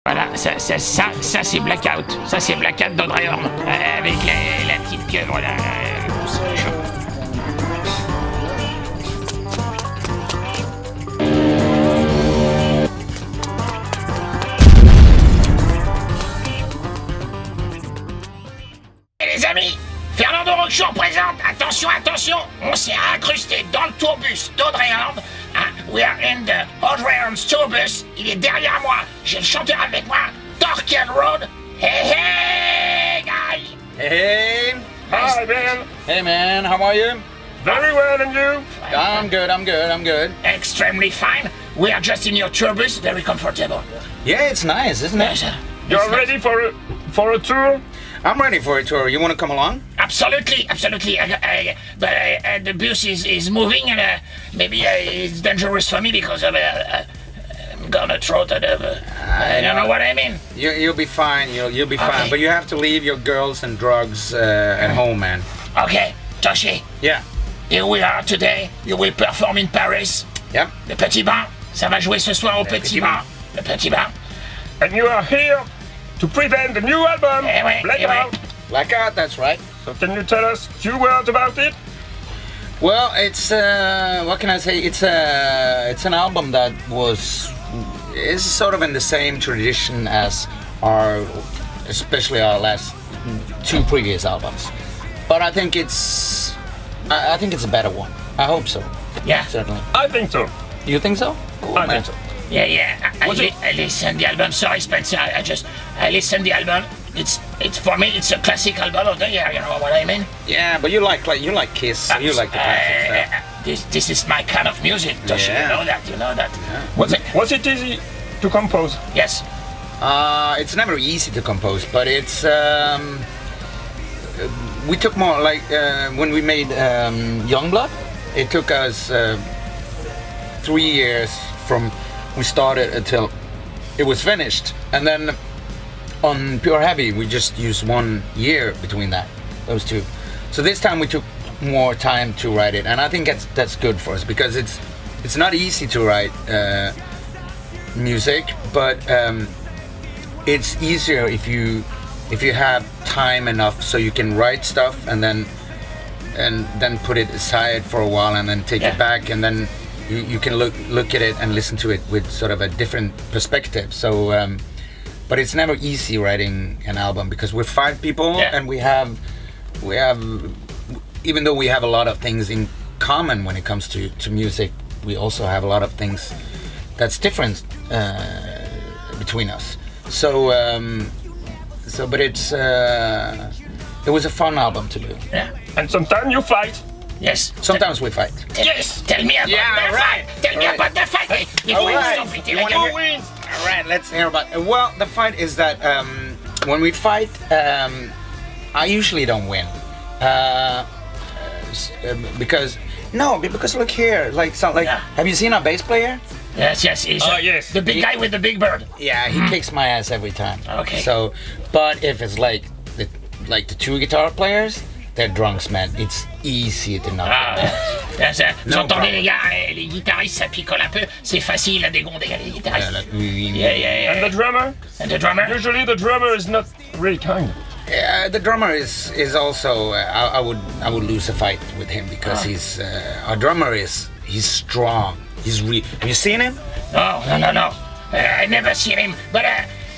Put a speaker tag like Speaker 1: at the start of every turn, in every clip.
Speaker 1: Voilà, ça c'est Blackout. Ça c'est Blackout d'Audrey Horne. Avec la petite pieuvre là. C'est chaud. Et les amis, Fernando présente. Attention, attention, on s'est incrusté dans le tourbus d'Audrey Horne. We are in the Audrey Horne's tourbus. Il est derrière moi. J'ai le chanteur avec moi. Toschie Road. Hey, hey, guy.
Speaker 2: Hey.
Speaker 3: Hi, man.
Speaker 2: Hey, man. How are you?
Speaker 3: Very well, and you?
Speaker 2: I'm good.
Speaker 1: Extremely fine. We are just in your tourbus. Very comfortable.
Speaker 2: Yeah, it's nice, isn't it?
Speaker 3: You're ready for a tour?
Speaker 2: I'm ready for a tour. You want to come along?
Speaker 1: Absolutely. But the bus is moving, and maybe it's dangerous for me because of I'm gonna throw to the. I don't know what I mean.
Speaker 2: You'll be fine. You'll be fine.
Speaker 1: Okay.
Speaker 2: But you have to leave your girls and drugs at home, man.
Speaker 1: Okay, Toschie.
Speaker 2: Yeah.
Speaker 1: Here we are today. You will perform in Paris.
Speaker 2: Yep.
Speaker 1: Le Petit Bain. Ça va jouer ce soir au Petit Bain. Le Petit Bain.
Speaker 3: And you are here to present the new album,
Speaker 1: Eh ouais,
Speaker 3: Blackout.
Speaker 2: Blackout, that's right.
Speaker 3: So can you tell us a few words about it?
Speaker 2: Well, it's what can I say? It's an album that is sort of in the same tradition as especially our last two previous albums. But I think it's a better one. I hope so.
Speaker 1: Yeah.
Speaker 2: Certainly.
Speaker 3: I think so.
Speaker 2: You think so?
Speaker 3: I think so.
Speaker 1: Yeah.
Speaker 3: Was it-
Speaker 1: I listen the album. Sorry, Spencer. I listen the album. It's for me. It's a classic album of the year. You know what I mean?
Speaker 2: Yeah, but you like Kiss. So you like the classic stuff.
Speaker 1: This is my kind of music, Toschie.
Speaker 2: Yeah.
Speaker 1: You know that.
Speaker 3: Was it easy to compose?
Speaker 1: Yes.
Speaker 2: It's never easy to compose, but it's we took more like when we made Youngblood. It took us 3 years from we started until it was finished, and then on Pure Heavy we just used 1 year between those two. So this time we took more time to write it, and I think that's good for us because it's not easy to write music, but it's easier if you have time enough so you can write stuff and then put it aside for a while and then take it back, and then you can look at it and listen to it with sort of a different perspective. So but it's never easy writing an album because we're 5 people and we have even though we have a lot of things in common when it comes to music, we also have a lot of things that's different between us. But it was a fun album to do.
Speaker 1: Yeah.
Speaker 3: And sometimes you fight.
Speaker 1: Yes.
Speaker 2: Sometimes we fight.
Speaker 1: Yes. Tell me about the fight. Tell me about the fight.
Speaker 3: Who wins?
Speaker 2: All right, let's hear about. Well, the fight is that when we fight, I usually don't win because look here, have you seen our bass player?
Speaker 1: Yes.
Speaker 3: Yes.
Speaker 1: The big guy with the big bird.
Speaker 2: Yeah, he kicks my ass every time.
Speaker 1: Okay.
Speaker 2: So, but if it's like the 2 guitar players, they're drunks, man. It's easy to knock them out.
Speaker 1: Vous entendez les gars, les guitaristes ça picole un peu, c'est facile à dégonder les guitaristes. Yeah.
Speaker 3: And the drummer?
Speaker 1: And the drummer?
Speaker 3: Usually the drummer is not really kind.
Speaker 2: Yeah, the drummer is also. I would lose a fight with him because our drummer he's strong. Have you seen him?
Speaker 1: No. I never seen him, but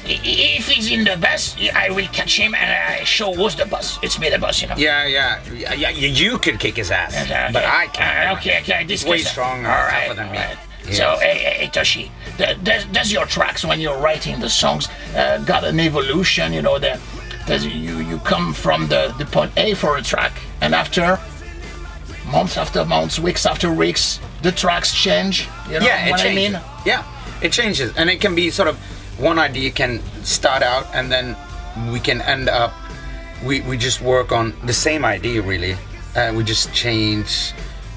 Speaker 1: if he's in the bus, I will catch him and I show who's the boss. It's me the boss, you know.
Speaker 2: Yeah. You could kick his ass, but I can't.
Speaker 1: Okay. This
Speaker 2: He's way
Speaker 1: case,
Speaker 2: stronger,
Speaker 1: all right,
Speaker 2: tougher than me.
Speaker 1: all right.
Speaker 2: Yes.
Speaker 1: So, hey, Toschie, does your tracks when you're writing the songs got an evolution? You know, does you come from the point A for a track, and after months after months, weeks after weeks, the tracks change. You know
Speaker 2: Yeah, it
Speaker 1: what
Speaker 2: changes.
Speaker 1: I mean?
Speaker 2: Yeah, it changes, and it can be sort of one idea can start out, and then we can end up. We just work on the same idea really. We just change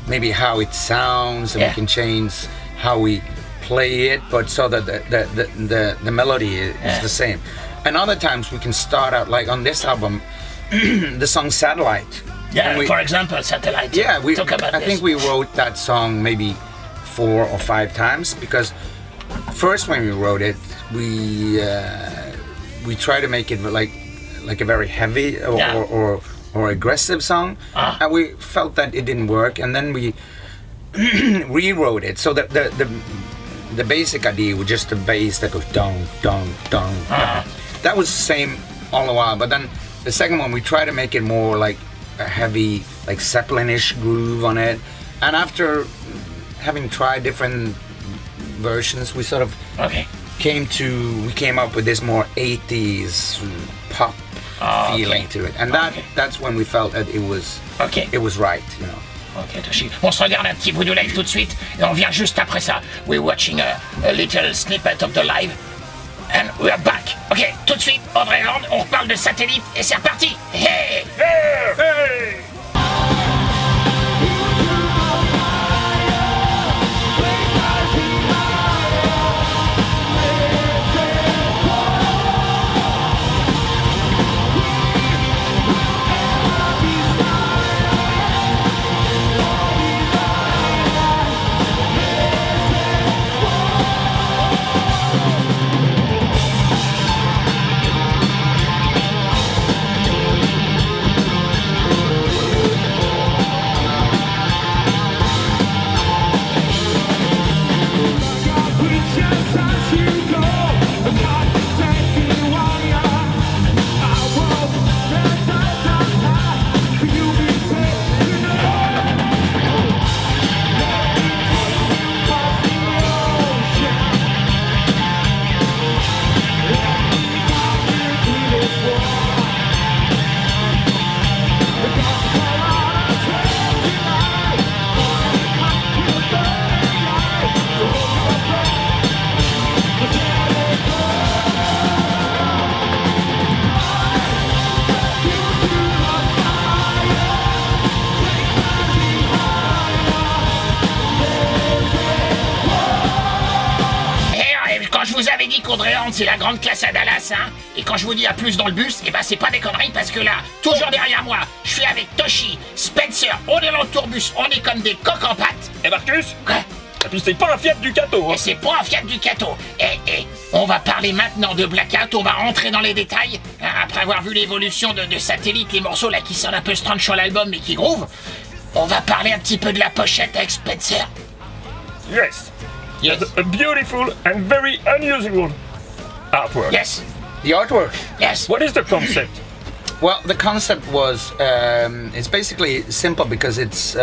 Speaker 2: maybe how it sounds, and we can change how we play it, but so that the melody is the same. And other times we can start out like on this album, the song Satellite.
Speaker 1: Yeah, for example, Satellite.
Speaker 2: Yeah,
Speaker 1: talk about
Speaker 2: I
Speaker 1: this.
Speaker 2: think we wrote that song maybe 4 or 5 times because first when we wrote it, we try to make it like a very heavy or aggressive song, and we felt that it didn't work, and then we rewrote it. So the basic idea was just the bass that goes dong dong dong. That was the same all the while, but then the second one we tried to make it more like a heavy, like Zeppelin-ish groove on it, and after having tried different versions, we sort of came up with this more 80s pop feeling to it, and that's when we felt that it was right, you know.
Speaker 1: Ok, Toschie. On se regarde un petit bout de live tout de suite et on vient juste après ça. We're watching a little snippet of the live and we're back. Ok, tout de suite, Audrey Horne, on reparle de satellite et c'est reparti. Hey!
Speaker 3: Hey! Hey!
Speaker 1: qu'Audrey Horne, c'est la grande classe à Dallas, hein. Et quand je vous dis à plus dans le bus, eh ben c'est pas des conneries parce que là, toujours derrière moi, je suis avec Toschie, Spencer, on est dans le tourbus, on est comme des coqs en pâte.
Speaker 3: Et Marcus?
Speaker 1: Quoi?
Speaker 3: Et puis c'est pas un Fiat Ducato, hein.
Speaker 1: Et c'est pas un Fiat Ducato. Et on va parler maintenant de Blackout, on va rentrer dans les détails. Hein, après avoir vu l'évolution de Satellite, les morceaux là qui sonnent un peu strange sur l'album mais qui groove, on va parler un petit peu de la pochette avec Spencer.
Speaker 3: Yes.
Speaker 1: Yes.
Speaker 3: A beautiful and very unusual artwork.
Speaker 1: Yes.
Speaker 2: The artwork.
Speaker 1: Yes.
Speaker 3: What is the concept?
Speaker 2: Well, the concept was it's basically simple because it's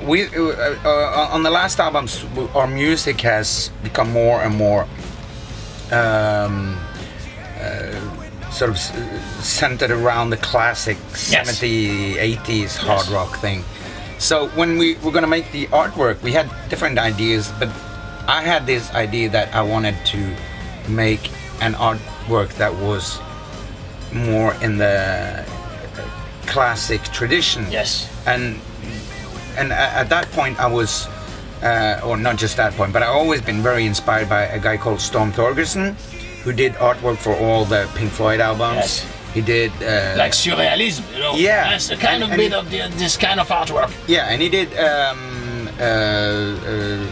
Speaker 2: we on the last albums our music has become more and more sort of centered around the classic 70s, 80s hard rock thing. So when we were going to make the artwork, we had different ideas, but I had this idea that I wanted to make an artwork that was more in the classic tradition.
Speaker 1: Yes.
Speaker 2: And at that point I was, or not just that point, but I've always been very inspired by a guy called Storm Thorgerson, who did artwork for all the Pink Floyd albums.
Speaker 1: Yes.
Speaker 2: He did
Speaker 1: like surrealism, you know.
Speaker 2: Yeah.
Speaker 1: That's a kind of bit of this kind of artwork.
Speaker 2: Yeah, and he did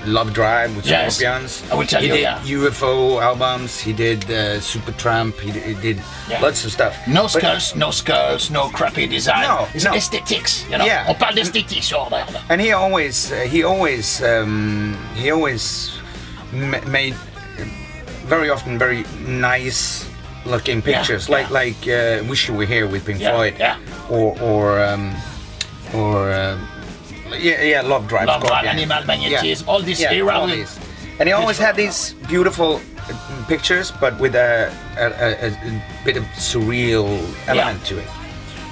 Speaker 2: Love Drive with Scorpions.
Speaker 1: I will tell you,
Speaker 2: he did UFO albums. He did Supertramp. He did lots of stuff.
Speaker 1: No skulls, no crappy design.
Speaker 2: No,
Speaker 1: it's
Speaker 2: no.
Speaker 1: aesthetics, you know.
Speaker 2: Yeah.
Speaker 1: On parle d'esthétique sur Audrey.
Speaker 2: And he always made very often very nice looking pictures, like Wish You Were Here with Pink Floyd, or Love Drive,
Speaker 1: Animal Magnetism, all this era.
Speaker 2: All these. And he always had these beautiful pictures, but with a bit of surreal element to it.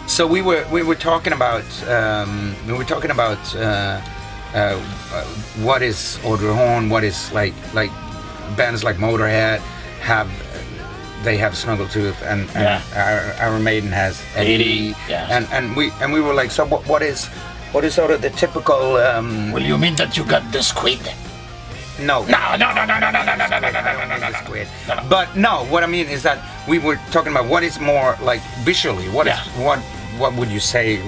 Speaker 2: So we were talking about what is Audrey Horne, what is like bands like Motorhead have. They have Snuggletooth, and Iron Maiden has Eddie, and we were like, so what is sort of the typical?
Speaker 1: Well, you mean that you got the squid?
Speaker 2: No.
Speaker 1: No.
Speaker 2: Squid. But no, what I mean is that we were talking about what is more like visually. What would you say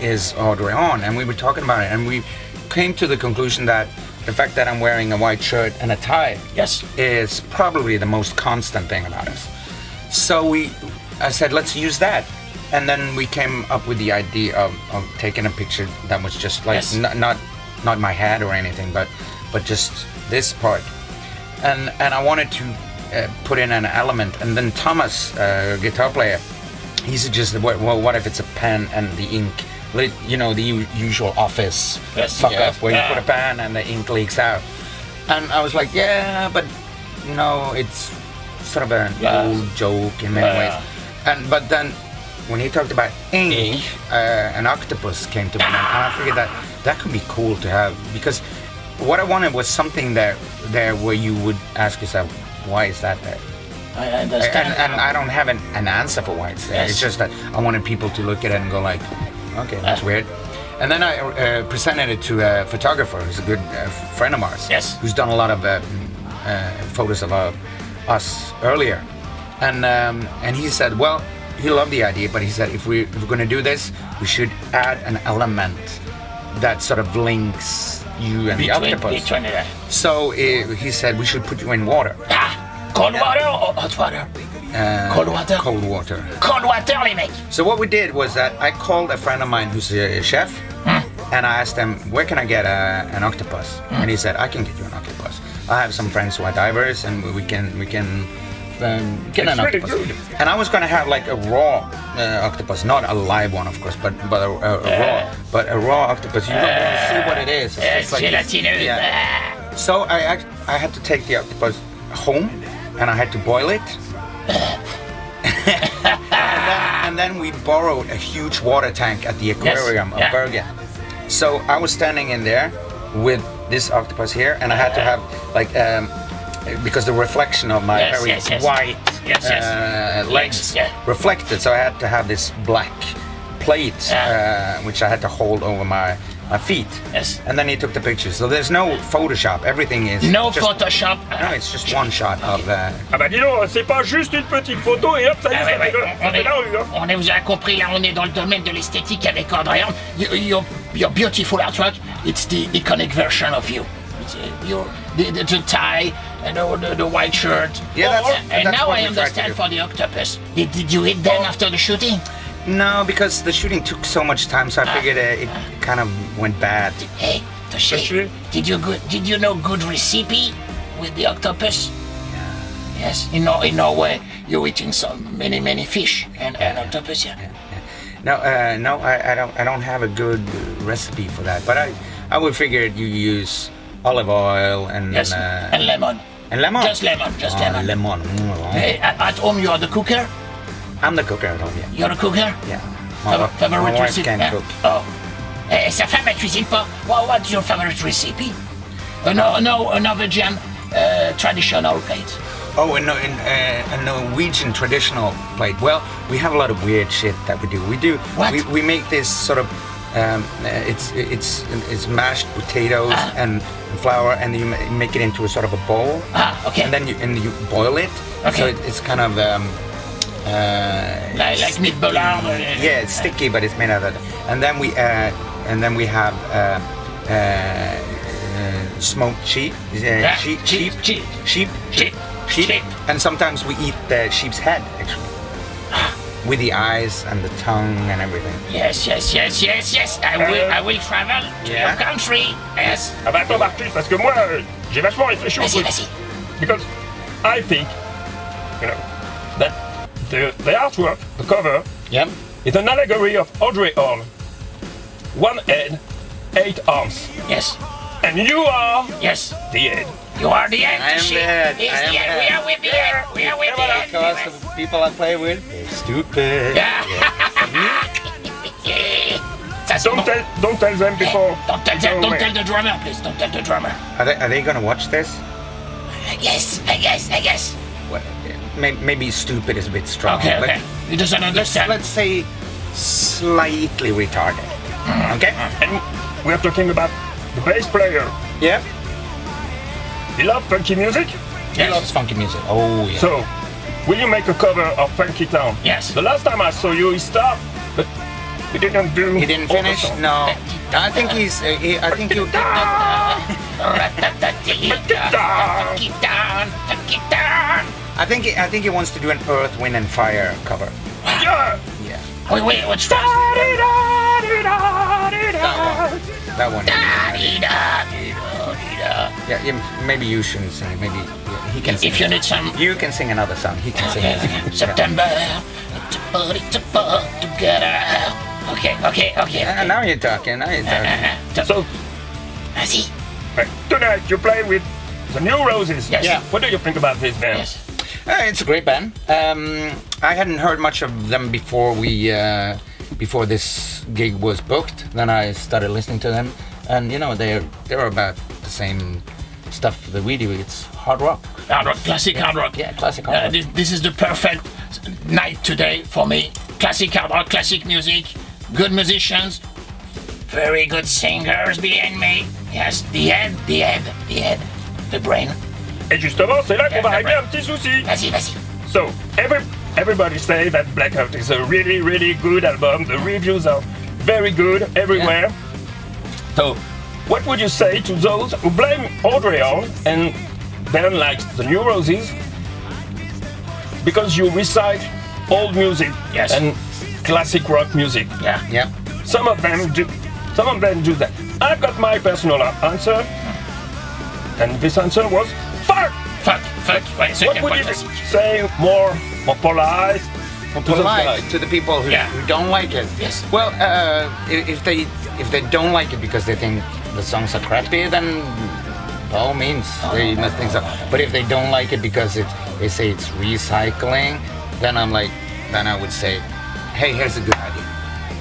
Speaker 2: is Audrey Horne? And we were talking about it, and we came to the conclusion that the fact that I'm wearing a white shirt and a tie
Speaker 1: Yes.
Speaker 2: is probably the most constant thing about us. So I said, let's use that. And then we came up with the idea of taking a picture that was just like,
Speaker 1: Yes.
Speaker 2: not my head or anything, but just this part. And I wanted to put in an element. And then Thomas, guitar player, he suggested, well, what if it's a pen and the ink, like, you know, the usual office
Speaker 1: Yes,
Speaker 2: fuck
Speaker 1: yes,
Speaker 2: up where
Speaker 1: yeah.
Speaker 2: you put a pen and the ink leaks out. And I was like, yeah, but you know, it's sort of an old joke in many ways. But then when he talked about ink, an octopus came to mind, and I figured that could be cool to have, because what I wanted was something there where you would ask yourself, why is that there?
Speaker 1: I understand.
Speaker 2: And I don't have an answer for why it's there.
Speaker 1: Yes.
Speaker 2: It's just that I wanted people to look at it and go like, okay, that's weird. And then I presented it to a photographer who's a good friend of ours.
Speaker 1: Yes.
Speaker 2: Who's done a lot of photos of us earlier. And he said, well, he loved the idea, but he said, if we're going to do this, we should add an element that sort of links you and the octopus.
Speaker 1: Between it.
Speaker 2: So he said, we should put you in water.
Speaker 1: Cold water or hot water? Cold water.
Speaker 2: Cold water.
Speaker 1: Cold water, les mecs.
Speaker 2: So what we did was that I called a friend of mine who's a chef, and I asked him, where can I get an octopus? And he said, I can get you an octopus. I have some friends who are divers, and we can get an
Speaker 3: It's really
Speaker 2: octopus.
Speaker 3: good.
Speaker 2: And I was gonna have like a raw octopus, not a live one, of course, but a raw. But a raw octopus, you don't really see what it is. It's just like
Speaker 1: Gelatineux.
Speaker 2: yeah. So I had to take the octopus home, and I had to boil it. and then we borrowed a huge water tank at the aquarium of Bergen. So I was standing in there with this octopus here, and I had to have like because the reflection of my very white legs reflected, so I had to have this black plate which I had to hold over my feet.
Speaker 1: Yes.
Speaker 2: And then he took the pictures. So there's no Photoshop. Everything is
Speaker 1: No
Speaker 2: just,
Speaker 1: Photoshop.
Speaker 2: No, it's just one shot of.
Speaker 3: Ah bah dis donc, c'est pas juste une petite photo et hop, ça y est, ça fait la rue. Hein.
Speaker 1: Vous avez compris, là on est dans le domaine de l'esthétique avec Audrey Horne. Your beautiful artwork, it's the iconic version of you. It's the tie and the white shirt.
Speaker 2: Yeah,
Speaker 1: and
Speaker 2: that's
Speaker 1: now
Speaker 2: what
Speaker 1: I
Speaker 2: we tried to
Speaker 1: understand
Speaker 2: do.
Speaker 1: for the octopus. Did you eat them after the shooting?
Speaker 2: No, because the shooting took so much time, so I figured it kind of went bad.
Speaker 1: Hey, Toschie, did you know good recipe with the octopus? Yes, in Norway you're eating many fish and octopus.
Speaker 2: No, I don't have a good recipe for that. But I would figure you use olive oil and
Speaker 1: and lemon.
Speaker 2: And lemon.
Speaker 1: Just lemon.
Speaker 2: Lemon.
Speaker 1: Hey, at home you are the cooker.
Speaker 2: I'm the cooker at home. Yeah.
Speaker 1: You're the cooker.
Speaker 2: Yeah.
Speaker 1: Favorite
Speaker 2: my wife
Speaker 1: recipe?
Speaker 2: can cook.
Speaker 1: Oh. Sa femme elle cuisine pas. What's your favorite recipe? A Norwegian traditional plate.
Speaker 2: Oh, a Norwegian traditional plate. Well, we have a lot of weird shit that we do.
Speaker 1: What?
Speaker 2: We make this sort of it's mashed potatoes and flour, and you make it into a sort of a bowl.
Speaker 1: Okay.
Speaker 2: And then you boil it.
Speaker 1: Okay.
Speaker 2: So it's kind of
Speaker 1: like meat bollard.
Speaker 2: yeah, it's sticky, but it's made out of that. And then we have smoked sheep. Sheep. And sometimes we eat the sheep's head actually, with the eyes and the tongue and everything.
Speaker 1: Yes. I will travel to your country. Yes.
Speaker 3: Ah bah attends Marcus, parce que moi j'ai vachement réfléchi au truc.
Speaker 1: Vas-y.
Speaker 3: Because I think, you know, that the artwork, the cover,
Speaker 2: Yep.
Speaker 3: is an allegory of Audrey Horne. 1 head, 8 arms.
Speaker 1: Yes.
Speaker 3: And you are
Speaker 1: Yes.
Speaker 3: the head.
Speaker 1: You are the end.
Speaker 2: I am
Speaker 1: Toschie.
Speaker 2: the head.
Speaker 1: He's
Speaker 2: I am
Speaker 1: the end.
Speaker 2: the
Speaker 1: We
Speaker 2: head.
Speaker 1: are with the end. We are with the end.
Speaker 2: Because the people I play with, they're stupid.
Speaker 1: Ça, c'est bon.
Speaker 3: Don't tell them before.
Speaker 1: Don't tell the drummer, please. Don't tell the drummer.
Speaker 2: Are they gonna watch this?
Speaker 1: I guess.
Speaker 2: Well, maybe stupid is a bit strong.
Speaker 1: Okay.
Speaker 2: But
Speaker 1: He doesn't understand.
Speaker 2: let's say slightly retarded. Okay?
Speaker 3: And we are talking about the bass player.
Speaker 2: Yeah.
Speaker 3: He loves funky music.
Speaker 2: He loves funky music. Oh yeah.
Speaker 3: So, will you make a cover of Funky Town?
Speaker 1: Yes.
Speaker 3: The last time I saw you, he stopped, but he didn't do.
Speaker 2: He didn't
Speaker 3: all the
Speaker 2: finish.
Speaker 3: songs.
Speaker 2: No. I think he's. I think you did not. I think he wants to do an Earth, Wind and Fire cover.
Speaker 3: Yeah.
Speaker 2: Yeah.
Speaker 1: Wait, what's that?
Speaker 2: That one. Yeah, maybe you shouldn't sing it. Maybe he can sing.
Speaker 1: If you need some...
Speaker 2: You can sing another song. He can sing it.
Speaker 1: September, to put it together. Okay.
Speaker 2: Now you're talking.
Speaker 3: So,
Speaker 1: Vas-y.
Speaker 3: tonight you play with the New Roses.
Speaker 1: Yes.
Speaker 2: Yeah.
Speaker 3: What do you think about this band?
Speaker 1: Yes.
Speaker 2: It's a great band. I hadn't heard much of them before before this gig was booked. Then I started listening to them, and they're about the same stuff that we do. It's hard rock.
Speaker 1: Classic hard rock.
Speaker 2: Yeah, classic hard rock.
Speaker 1: This is the perfect night today for me. Classic hard rock, classic music, good musicians, very good singers behind me. Yes, the head, the brain.
Speaker 3: Et justement, c'est là qu'on va régler un petit souci.
Speaker 1: Vas-y.
Speaker 3: So, everybody say that Blackout is a really, really good album. The reviews are very good everywhere. So, what would you say to those who blame Audrey Horne and then like the New Roses because you recite old music
Speaker 1: Yes.
Speaker 3: and classic rock music?
Speaker 2: Yeah.
Speaker 3: Some of them do that. I've got my personal answer, and this answer was fuck.
Speaker 1: Fuck. Ouais, c'est
Speaker 3: What would you
Speaker 1: classique.
Speaker 3: say more polite? To those
Speaker 2: Polite
Speaker 3: guys?
Speaker 2: to the people who don't like it.
Speaker 1: Yes.
Speaker 2: Well, if they don't like it because they think the songs are crappy, then by all means they must think so. But if they don't like it because they say it's recycling, then I would say, hey, here's a good idea.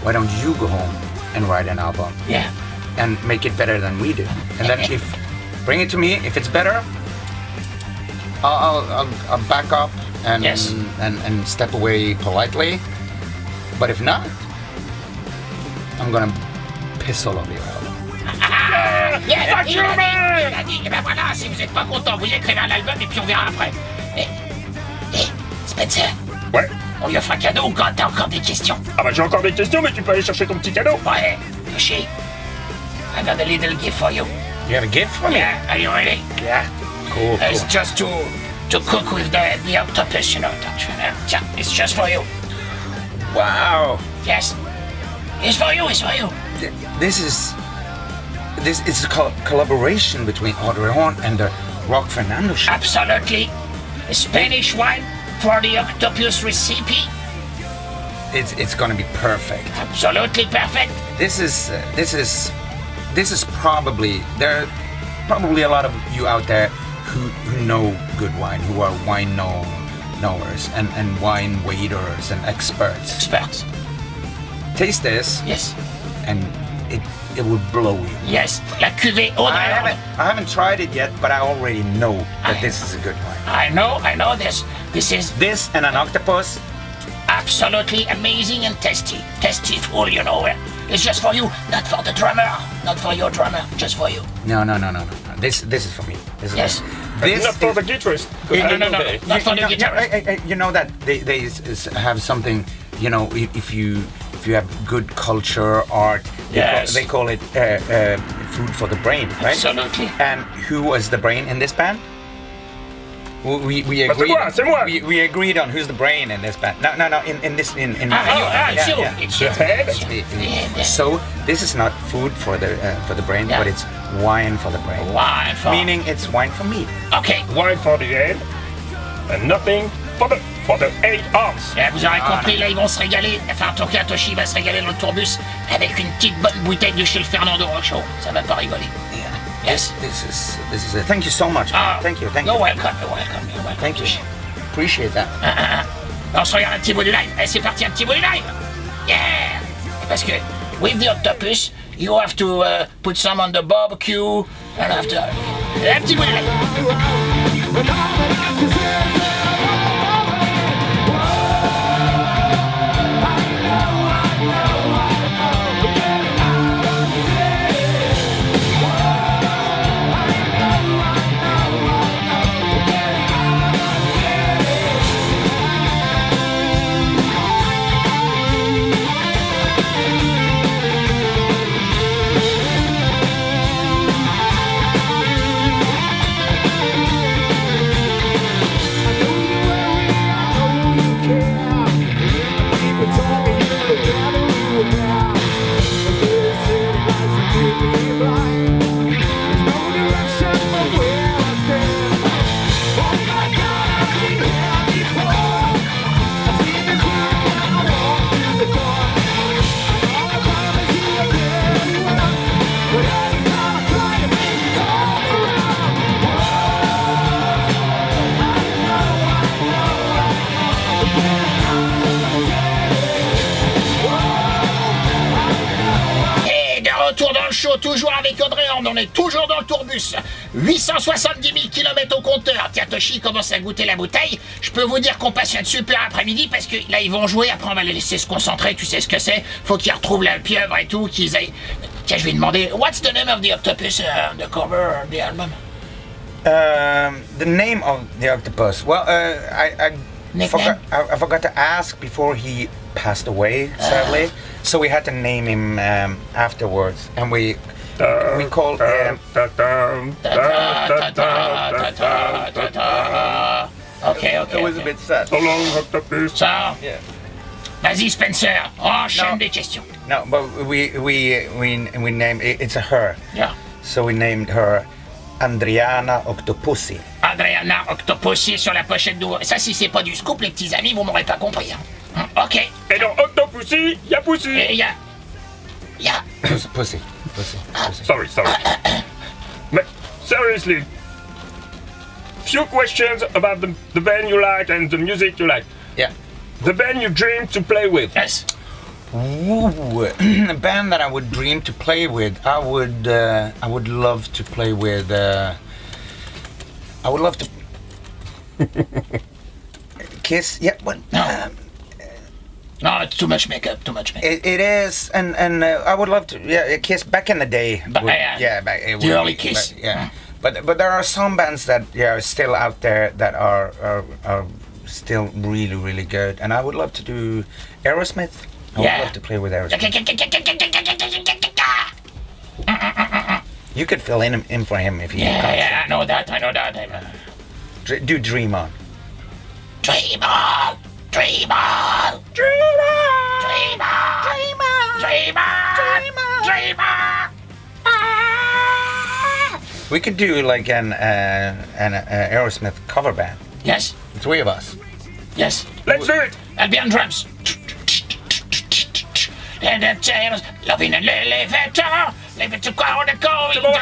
Speaker 2: Why don't you go home and write an album?
Speaker 1: Yeah.
Speaker 2: And make it better than we do. And then bring it to me. If it's better, I'll back up and
Speaker 1: Yes.
Speaker 2: and step away politely. But if not, I'm gonna piss all over your album.
Speaker 1: Il a dit. Et ben voilà, si vous êtes pas content, vous écrivez un album et puis on verra après. Spencer,
Speaker 3: Ouais.
Speaker 1: on lui offre un cadeau ou quand t'as encore des questions?
Speaker 3: Ah bah j'ai encore des questions, mais tu peux aller chercher ton petit cadeau.
Speaker 1: Ouais, Toschie, I got a little gift for you.
Speaker 2: You have a gift for me?
Speaker 1: Yeah, are you ready?
Speaker 2: Yeah. Cool.
Speaker 1: It's just to cook with the octopus, Tiens, it's just for you.
Speaker 2: Wow.
Speaker 1: Yes. It's for you.
Speaker 2: This is a collaboration between Audrey Horne and the Rock Fernando show.
Speaker 1: Absolutely. A Spanish wine for the octopus recipe.
Speaker 2: It's gonna be perfect.
Speaker 1: Absolutely perfect.
Speaker 2: This is probably there are probably a lot of you out there who know good wine, who are wine knowers and wine waiters and experts.
Speaker 1: Experts.
Speaker 2: Taste this
Speaker 1: Yes.
Speaker 2: and it will blow you.
Speaker 1: Yes. La cuvée Audrey Horne.
Speaker 2: I haven't tried it yet, but I already know that this is a good wine.
Speaker 1: I know this. This is
Speaker 2: This and an octopus.
Speaker 1: absolutely amazing and tasty. Tasty fool, It's just for you, not for the drummer. Not for your drummer, just for you.
Speaker 2: No. This is for me. This is
Speaker 1: Yes.
Speaker 2: This
Speaker 3: Not for
Speaker 2: is-
Speaker 3: the guitarist.
Speaker 1: No. Not for the
Speaker 2: you know,
Speaker 1: guitarist.
Speaker 2: you know that they have something. If you have good culture, art,
Speaker 1: Yes.
Speaker 2: they call it food for the brain, right?
Speaker 1: Absolutely.
Speaker 2: And who was the brain in this band? We
Speaker 3: Bah,
Speaker 2: agreed.
Speaker 3: c'est moi.
Speaker 2: We agreed on who's the brain in this band. No. In
Speaker 1: It's you.
Speaker 2: yeah.
Speaker 1: It's
Speaker 3: The
Speaker 1: you.
Speaker 3: head.
Speaker 1: Yeah.
Speaker 2: So this is not food for the brain,
Speaker 1: Yeah.
Speaker 2: but it's wine for the brain.
Speaker 1: Wine for...
Speaker 2: Meaning it's wine for me.
Speaker 1: Okay.
Speaker 3: Wine for the head and nothing for the 8 arms.
Speaker 1: Vous aurez compris, là, ils vont se régaler. Enfin, en tout cas, Toschie va se régaler dans le tourbus avec une petite bonne bouteille de chez le Fernando Rochaud. Ça va pas rigoler. Yes.
Speaker 2: This is it. Thank you so much. Man. Thank you.
Speaker 1: You're welcome.
Speaker 2: Thank you. Appreciate that.
Speaker 1: On se regarde un petit bout du live. Allez, c'est parti, un petit bout du live. Yeah. Parce que, with the octopus, you have to put some on the barbecue. And after... Un petit bout du live. Ferrando, toujours avec Audrey Horne, on est toujours dans le tourbus. 870 000 km au compteur. Tiens, Toschie commence à goûter la bouteille. Je peux vous dire qu'on passe un super après-midi parce que là, ils vont jouer. Après, on va les laisser se concentrer. Tu sais ce que c'est. Faut qu'ils retrouvent la pieuvre et tout, qu'ils aillent... Tiens, je vais demander, what's the name of the octopus, the cover of the album?
Speaker 2: The name of the octopus. Well, I forgot to ask before he passed away, sadly. So we had to name him afterwards, and we called him.
Speaker 1: Okay.
Speaker 2: It was a bit sad.
Speaker 3: So long, octopus.
Speaker 1: So,
Speaker 2: Yeah.
Speaker 1: vas-y, Spencer, enchaîne des questions.
Speaker 2: No, but we named it's a her.
Speaker 1: Yeah.
Speaker 2: So we named her Andriana Octopussy.
Speaker 1: Adriana Octopussy sur la pochette d'ouvre. Ça, si c'est pas du scoop, les petits amis, vous m'aurez pas compris. Hein. Ok.
Speaker 3: Et dans Octopussy, y a Pussy.
Speaker 1: Et il y a...
Speaker 2: Pussy.
Speaker 3: Sorry. But seriously, few questions about the band you like and the music you like.
Speaker 2: Yeah.
Speaker 3: The band you dream to play with.
Speaker 1: Yes.
Speaker 2: Ooh, a band that I would dream to play with. I would love to play with. I would love to. Kiss. Yeah. What?
Speaker 1: No. No, it's too much makeup.
Speaker 2: It is, and I would love to. Yeah, Kiss back in the day.
Speaker 1: But,
Speaker 2: back it
Speaker 1: the
Speaker 2: would
Speaker 1: early
Speaker 2: be,
Speaker 1: Kiss.
Speaker 2: But there are some bands that are still out there that are still really good, and I would love to do Aerosmith. I would love to play with Aerosmith. You could fill in for him if you.
Speaker 1: Yeah, I know that.
Speaker 2: Do Dream On.
Speaker 1: Dream on.
Speaker 2: We could do like an Aerosmith cover band.
Speaker 1: Yes.
Speaker 2: The three of us.
Speaker 1: Yes.
Speaker 3: Let's do it.
Speaker 1: I'll be on drums. And the tails, loving an elevator, leave it to go on the going
Speaker 3: C'est bon.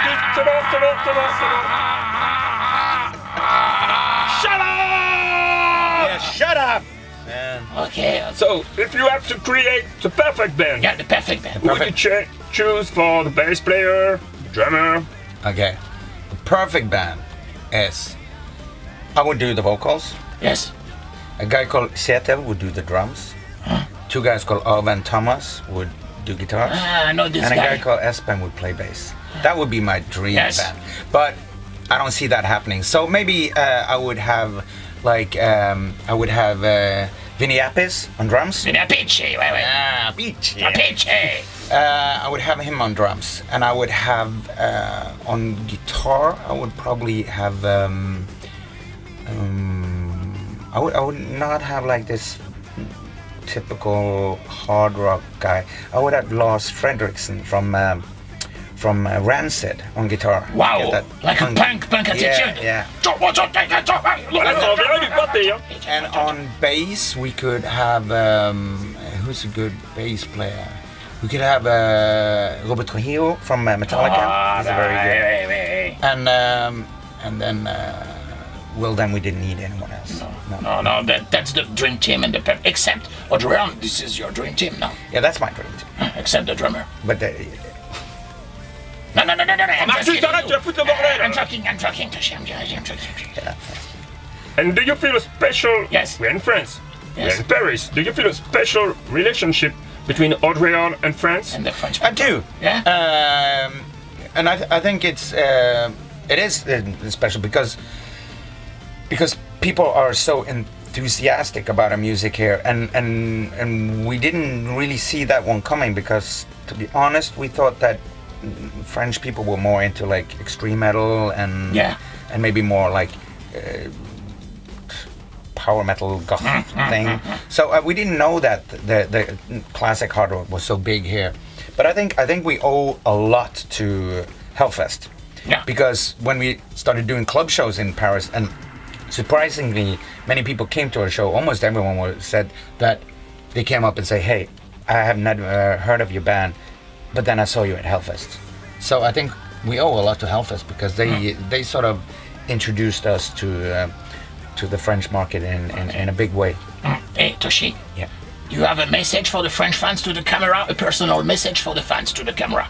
Speaker 3: Shut up!
Speaker 2: Yeah, shut up, man.
Speaker 1: Okay.
Speaker 3: So, if you have to create the perfect band,
Speaker 1: Yeah, the perfect band.
Speaker 3: who would you choose for the bass player, drummer?
Speaker 2: Okay. The perfect band is I would do the vocals.
Speaker 1: Yes.
Speaker 2: A guy called Setel would do the drums. Two guys called Alva and Thomas would do guitars.
Speaker 1: I know this
Speaker 2: And a guy
Speaker 1: guy.
Speaker 2: called Espen would play bass. That would be my dream
Speaker 1: Yes.
Speaker 2: band. But I don't see that happening. So maybe I would have Vinny Appice on drums.
Speaker 1: Une pitchy, ouais.
Speaker 2: Beach.
Speaker 1: Un pitchy.
Speaker 2: I would have him on drums, and I would have on guitar. I would probably have. I would not have like this typical hard rock guy. I would have Lars Fredriksson from Rancid on guitar.
Speaker 1: Wow,
Speaker 2: Get that
Speaker 1: like a punk attitude.
Speaker 2: Yeah.
Speaker 3: Voilà, ça revient du pâté, hein.
Speaker 2: And on bass, we could have who's a good bass player? We could have Robert Trujillo from Metallica. He's a very good. And then then we didn't need anyone else.
Speaker 1: No, that's the dream team and the except Audrey Horne, this is your dream team now.
Speaker 2: Yeah, that's my dream team.
Speaker 1: Except the drummer.
Speaker 2: But
Speaker 1: No.
Speaker 3: Marcus, arrête, tu vas foutre le bordel.
Speaker 1: I'm talking to him.
Speaker 3: And do you feel a special...
Speaker 1: Yes.
Speaker 3: We're in France.
Speaker 1: Yes.
Speaker 3: We're in Paris. Do you feel a special relationship between Audrey Horne and France?
Speaker 1: And the French
Speaker 2: I
Speaker 1: people.
Speaker 2: do.
Speaker 1: Yeah?
Speaker 2: And I think it is special because people are so enthusiastic about our music here, and we didn't really see that one coming because, to be honest, we thought that French people were more into like extreme metal and maybe more like power metal goth thing. So we didn't know that the classic hard rock was so big here. But I think we owe a lot to Hellfest.
Speaker 1: Yeah.
Speaker 2: Because when we started doing club shows in Paris, and surprisingly many people came to our show, almost everyone said that they came up and say, "Hey, I have never heard of your band, but then I saw you at Hellfest." So I think we owe a lot to Hellfest because they sort of introduced us to the French market in a big way.
Speaker 1: Hey, Toschie.
Speaker 2: Yeah.
Speaker 1: Do you have a message for the French fans to the camera? A personal message for the fans to the camera?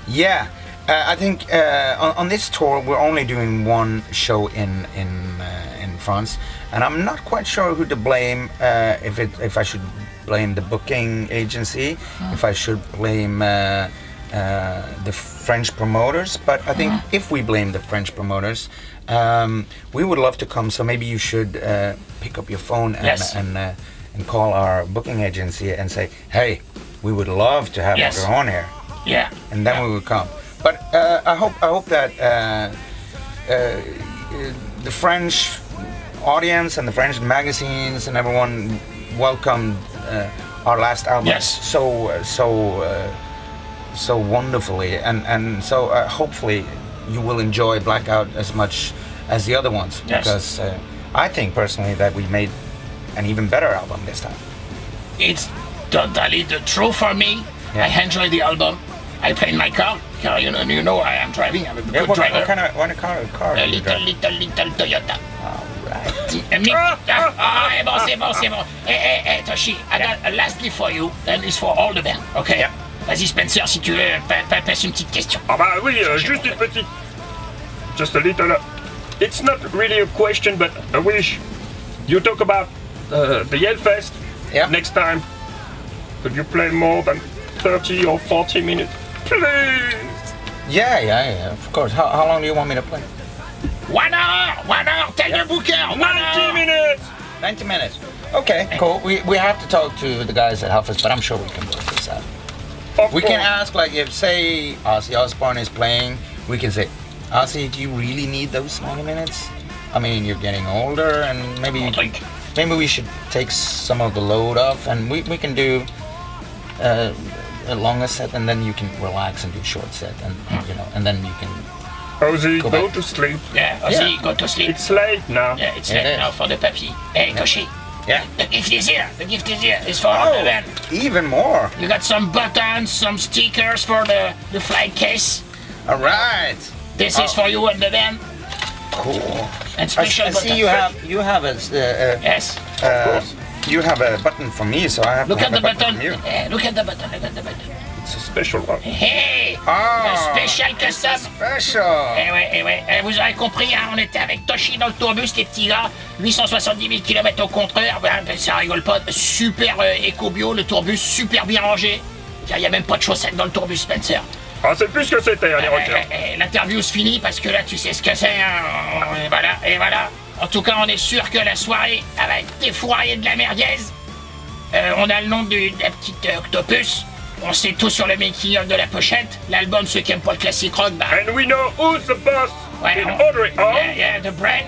Speaker 2: Yeah. I think on this tour we're only doing one show in France, and I'm not quite sure who to blame. If I should blame the booking agency, if I should blame the French promoters. But I think if we blame the French promoters, we would love to come. So maybe you should pick up your phone and call our booking agency and say, hey, we would love to have AUDREY HORNE here.
Speaker 1: Yeah.
Speaker 2: And then we would come. But I hope that the French audience and the French magazines and everyone welcomed our last album so wonderfully, and so hopefully you will enjoy Blackout as much as the other ones, because I think personally that we made an even better album this time.
Speaker 1: It's totally the truth for me. I enjoy the album. I play in my car. You know I am driving. I'm a good driver.
Speaker 2: What kind of car
Speaker 1: A
Speaker 2: do you
Speaker 1: little
Speaker 2: drive?
Speaker 1: Toyota.
Speaker 2: Alright.
Speaker 1: C'est bon. Hey, Toschie, I got a last gift for you, and it's for all the band, okay?
Speaker 2: Yeah.
Speaker 1: Vas-y, Spencer, si tu veux, passe une petite question.
Speaker 3: Ah bah oui, juste une petite... Just a little... It's not really a question, but a wish. You talk about the Hellfest next time. Could you play more than 30 or 40 minutes? Please!
Speaker 2: Yeah, of course. How long do you want me to play?
Speaker 1: 1 hour, tell your booker,
Speaker 3: 90 minutes!
Speaker 2: 90 minutes. Okay, cool. We have to talk to the guys at Hellfest, but I'm sure we can work this out. We can ask, like, if, say, Ozzy Osbourne is playing, we can say, Ozzy, do you really need those 90 minutes? I mean, you're getting older, and maybe we should take some of the load off, and we can do a longer set, and then you can relax and do a short set, and and then you can...
Speaker 3: Ozzy, go to sleep.
Speaker 1: Yeah, Ozzy, go to sleep.
Speaker 3: It's late now.
Speaker 1: Yeah, it's late now for the papy. Hey, Toschie.
Speaker 2: Yeah.
Speaker 1: The gift is here. It's for all the band.
Speaker 2: Even more.
Speaker 1: You got some buttons, some stickers for the flight case.
Speaker 2: All right.
Speaker 1: This is for you and the band.
Speaker 2: Cool.
Speaker 1: And special
Speaker 2: I see
Speaker 1: buttons.
Speaker 2: you have a
Speaker 1: Yes.
Speaker 3: Of course.
Speaker 2: You have a button for me, so I have
Speaker 1: Look
Speaker 2: to
Speaker 1: at
Speaker 2: have
Speaker 1: the
Speaker 2: a button
Speaker 1: button.
Speaker 2: from you.
Speaker 1: Look at the button.
Speaker 3: It's a special one.
Speaker 1: Hey!
Speaker 2: Ah,
Speaker 1: Un spécial custom.
Speaker 2: Special.
Speaker 1: Eh ouais. Vous avez compris, hein, on était avec Toschie dans le tourbus, les petits gars. 870 000 km au contreur. Ça rigole pas. Super éco-bio, le tourbus super bien rangé. Il n'y a même pas de chaussettes dans le tourbus, Spencer.
Speaker 3: Ah, c'est plus que c'était, les rockers.
Speaker 1: L'interview se finit parce que là, tu sais ce que c'est. Hein. Et voilà. En tout cas, on est sûr que la soirée, elle va être défouraillée de la merguez. On a le nom de la petite octopus. On sait tout sur le making-of de la pochette. L'album, ceux qui aiment pas le classique rock, bah...
Speaker 3: And we know who's the boss in AUDREY HORNE.
Speaker 1: Yeah, the brain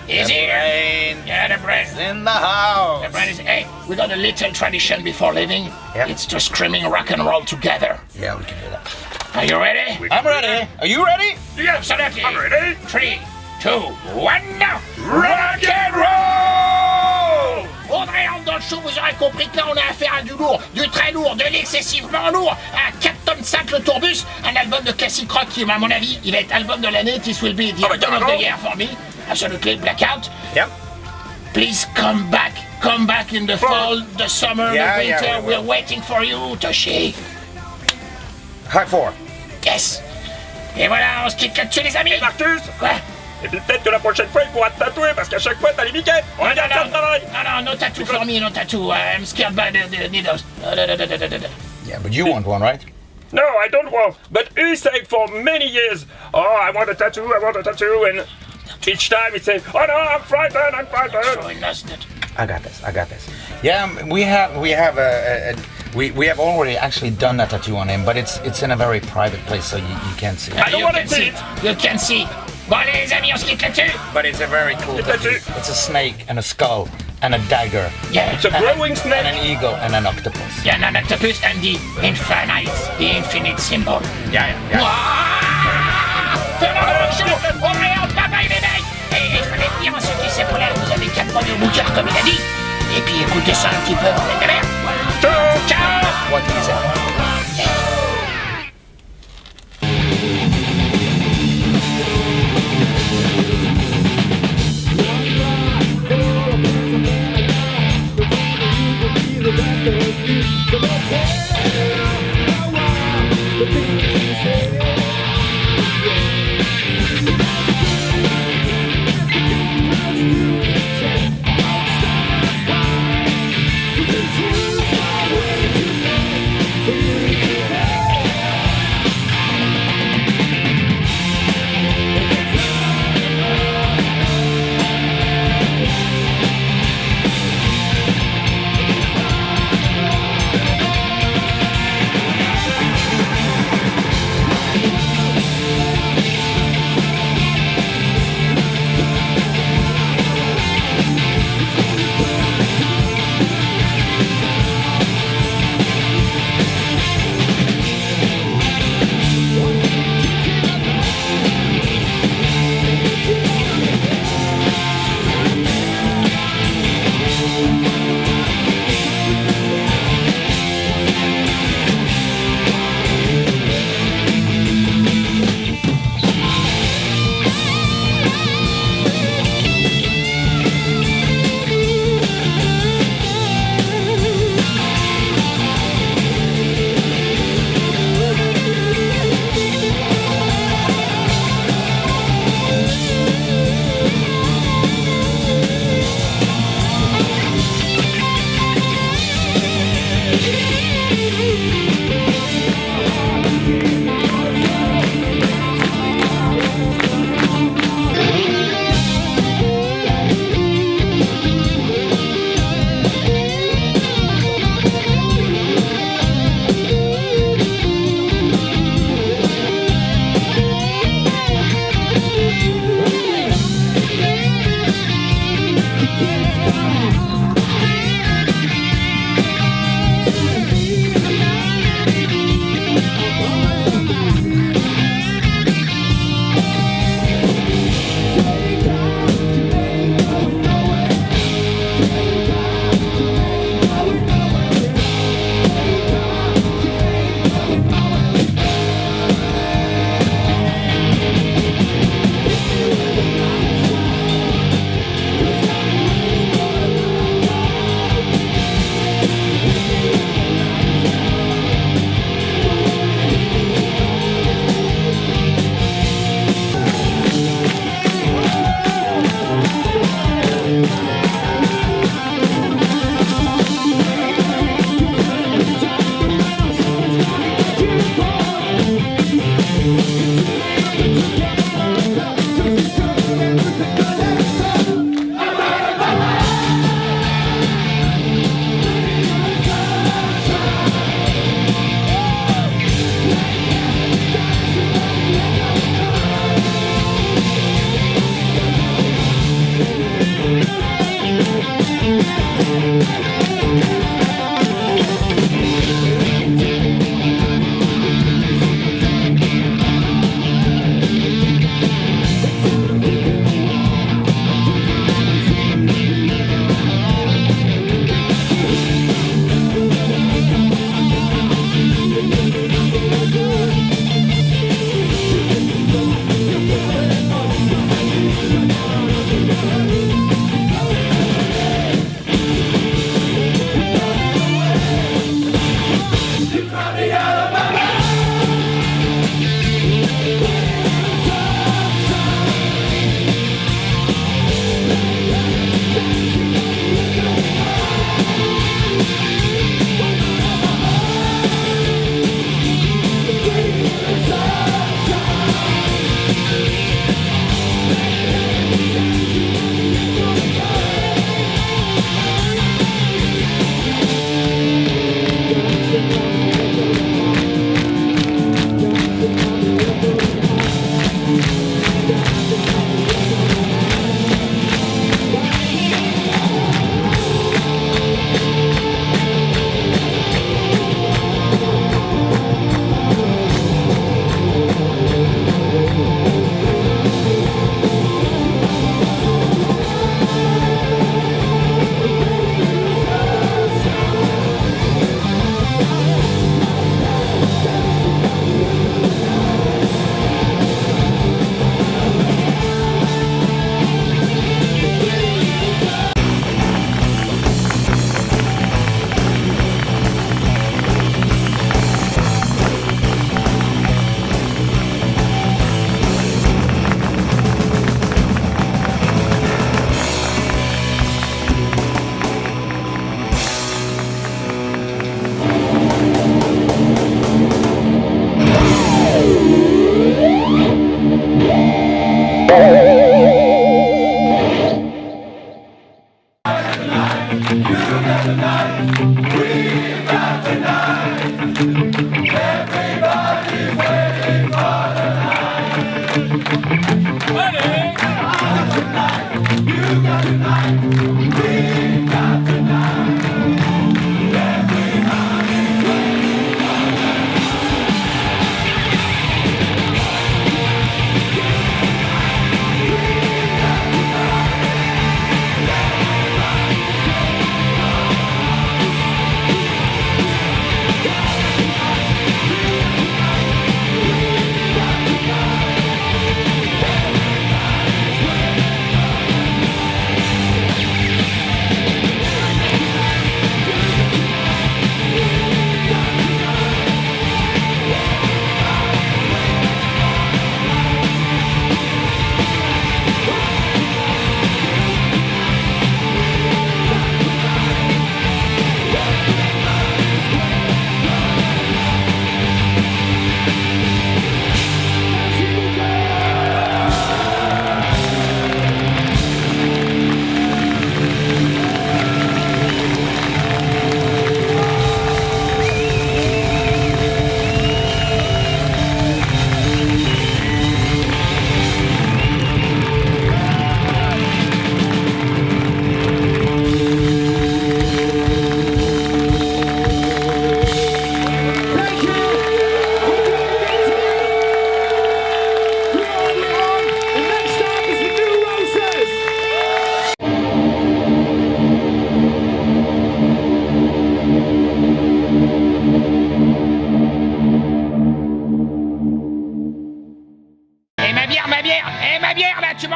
Speaker 1: is
Speaker 2: The
Speaker 1: here.
Speaker 2: brain
Speaker 1: Yeah, the brain.
Speaker 2: is in the house.
Speaker 1: The brain is... Hey, we got a little tradition before leaving.
Speaker 2: Yeah.
Speaker 1: It's to screaming rock and roll together.
Speaker 2: Yeah, we can do that.
Speaker 1: Are you ready?
Speaker 2: I'm ready. Are you ready?
Speaker 3: Yes,
Speaker 1: Absolutely.
Speaker 3: I'm ready.
Speaker 1: 3, 2, 1, now!
Speaker 3: Rock and roll!
Speaker 1: Audrey Horne dans le show, vous aurez compris que là on a affaire à du lourd, du très lourd, de l'excessivement lourd, à 4 tonnes 5 le tourbus, un album de classique rock qui, à mon avis, il va être album de l'année. This will be the album of the year for me. Absolutely, Blackout.
Speaker 2: Yep.
Speaker 1: Please come back in the fall, the summer, the winter. We're waiting for you, Toschie.
Speaker 2: High four.
Speaker 1: Yes. Et voilà, on se quitte là-dessus, les amis.
Speaker 3: Et Marcus?
Speaker 1: Quoi?
Speaker 3: Et puis peut-être que la prochaine fois, il pourra te tatouer, parce qu'à chaque fois, t'as les miquettes. On regarde ça, le travail.
Speaker 1: No tattoo for me, no tattoo. I'm scared by the needles.
Speaker 2: Yeah, but you want one, right?
Speaker 3: No, I don't want. But he said for many years, oh, I want a tattoo, and each time he says, oh no, I'm frightened.
Speaker 1: Showing us that.
Speaker 2: I got this. Yeah, we have already actually done a tattoo on him, but it's in a very private place, so you can't see it.
Speaker 3: I don't
Speaker 1: You
Speaker 3: want
Speaker 1: can
Speaker 3: to see
Speaker 1: see
Speaker 3: it.
Speaker 1: You can see. Bon, allez, les amis, on se quitte là-dessus.
Speaker 2: But it's a very cool tattoo. It's a snake and a skull and a dagger.
Speaker 1: Yeah.
Speaker 3: It's a growing
Speaker 2: And
Speaker 3: snake.
Speaker 2: an eagle and an octopus.
Speaker 1: Yeah, an octopus and the infinite symbol.
Speaker 2: Yeah.
Speaker 1: Fernando, Audrey Horne, bye bye les mecs. Et il fallait dire à ceux qui s'est là, vous avez 4 mois de bouquin comme il a dit. Et puis écoutez ça un petit peu, vous êtes derrière. Ciao.
Speaker 2: What is it?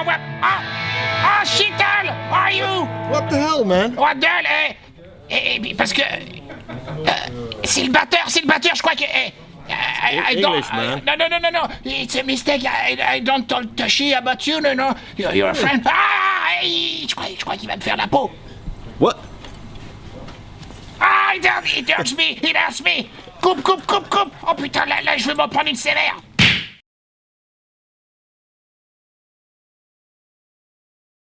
Speaker 1: what? Ah, Shittle! Are you?
Speaker 4: What the hell, man?
Speaker 1: What the hell? Parce que c'est le batteur, je crois que. I don't.
Speaker 4: English, man.
Speaker 1: No. It's a mistake. I don't tell Toschie about you, no. You're a friend. Ah, je crois qu'il va me faire la peau.
Speaker 4: What?
Speaker 1: Ah, it hurts me. Coupe. Oh putain, là, je vais m'en prendre une sévère.